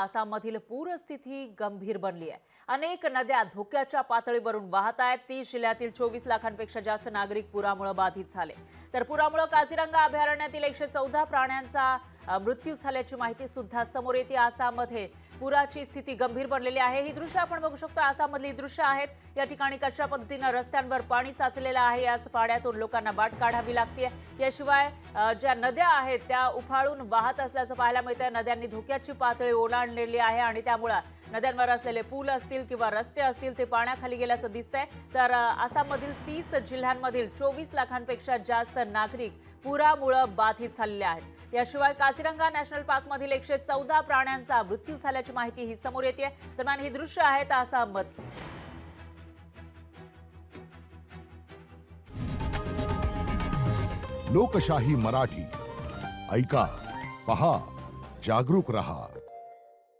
आसाममधील पूरस्थिती गंभीर बनली आहे। अनेक नद्या धोक्याच्या पातळीवरून वाहत आहेत। 30 जिल्ह्यातील 24 लाखांपेक्षा जास्त नागरिक पुरामुळे बाधित झाले। तर पुरामुळे काझीरंगा अभयारण्यातील 114 प्राण्यांचा मृत्यू झाल्याची माहिती सुद्धा समोर येते। आसाममध्ये पुराची स्थिती गंभीर बनलेली आहे। ही दृश्य आपण बघू शकतो। आसाममधली दृश्य आहेत। या ठिकाणी कशा पद्धतीने रस्त्यांवर पाणी साचलेलं आहे। याच पाण्यातून लोकांना वाट काढावी लागते। याशिवाय ज्या नद्या आहेत त्या उफाळून वाहत असल्याचं पाहायला मिळतंय। नद्यांनी धोक्याची पातळी ओलांडलेली आहे आणि त्यामुळे नद्यांवर असलेले पूल असतील किंवा रस्ते असतील ते पाण्याखाली गेल्याचं दिसतंय। तर आसाममधील 30 जिल्ह्यांमधील 24 लाखांपेक्षा जास्त नागरिक पुरामुळे बाधित झालेले आहेत। याशिवाय काझीरंगा नॅशनल पार्कमधील 114 प्राण्यांचा मृत्यू झाल्याची माहिती ही समोर येते। दरम्यान ही दृश्य आहेत आसाममधली। लोकशाही मराठी ऐका, पहा, जागरूक रहा।